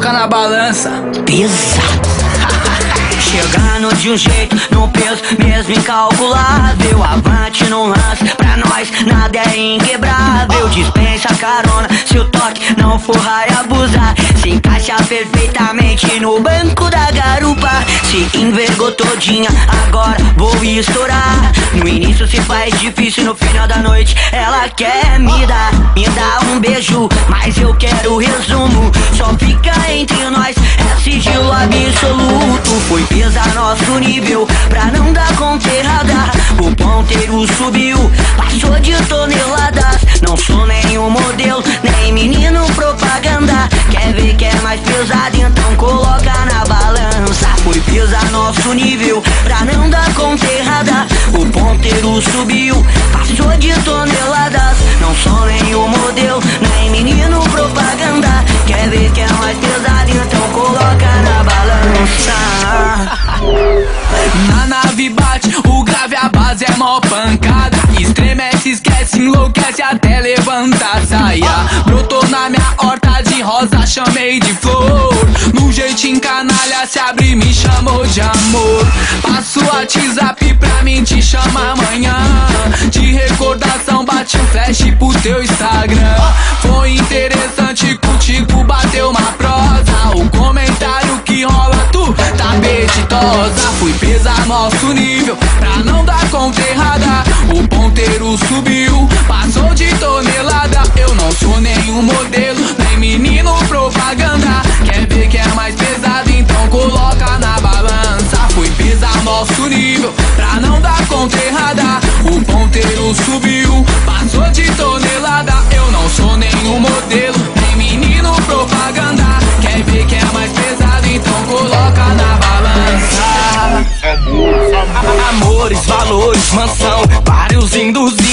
coloca na balança. Pesado. Chegando de um jeito, no peso mesmo incalculável. Avante no lance, pra nós nada é inquebrável. Dispensa carona, se o toque não for abusar. Se encaixa perfeitamente no banco da garupa. Se envergou todinha, agora vou estourar. No início se faz difícil, no final da noite ela quer me dar um beijo, mas eu quero o resumo. Só fica entre nós, é sigilo absoluto. Foi pesar nosso nível, pra não dar conta errada. O ponteiro subiu, passou de toneladas. Não sou nenhum modelo, nem menino propaganda. Quer ver que é mais pesado, então coloca na balança. Foi pesar nosso nível, pra não dar conta errada. O ponteiro subiu, passou de toneladas. Não sou nenhum modelo, nem menino propaganda. Quer ver que é mais pesado, então coloca na balança. Na nave bate, o grave, a base é mó pancada. Estremece, esquece, enlouquece até levantar a saia. Brotou na minha horta de rosa, chamei de flor. No jeitinho canalha se abre, me chamou de amor. Passo o WhatsApp pra mim, te chama amanhã. De recordação bate um flash pro teu Instagram. Foi interessante contigo, bateu uma prosa. O comentário que rola, tu tá apetitosa. Fui pesar nosso nível, pra não dar conta errada. O ponteiro subiu, passou de tonelada. Eu não sou nenhum modelo, nem menino propaganda. Quer ver que é mais pesado, então coloca na balança. Fui pesar nosso nível, pra não dar conta errada. O ponteiro subiu, passou de tonelada. Eu não sou nenhum modelo, nem menino propaganda. Quer ver que é mais pesado, então coloca na balança. Amores, valores, mansão, vários induzidos.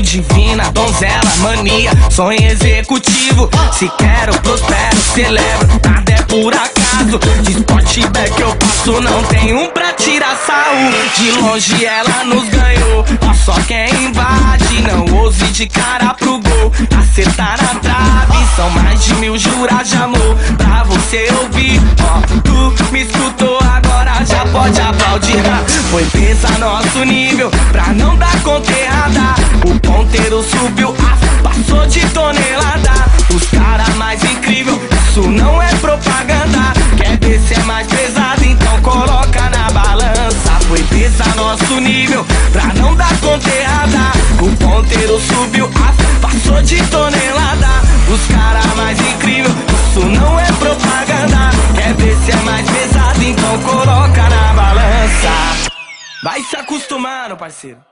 Divina, donzela, mania, sonho executivo. Se quero, prospero, celebro, nada é por acaso. De Sportback eu passo, não tem um pra tirar sarro. De longe ela nos ganhou, ó só quem invade. Não ouse de cara pro gol, acertar na trave. São mais de 1000 juras de amor pra você ouvir. Ó, tu me escutou, agora já pode aplaudir. Foi pesar nosso nível, pra não dar conta errada. O ponteiro subiu, passou de tonelada. Os caras mais incrível, isso não é propaganda. Quer ver se é mais pesado, então coloca na balança. Foi pesar nosso nível, pra não dar conta errada. O ponteiro subiu, passou de tonelada. Os caras mais incrível, isso não é propaganda. Quer ver se é mais pesado, então coloca na balança. Vai se acostumando, parceiro.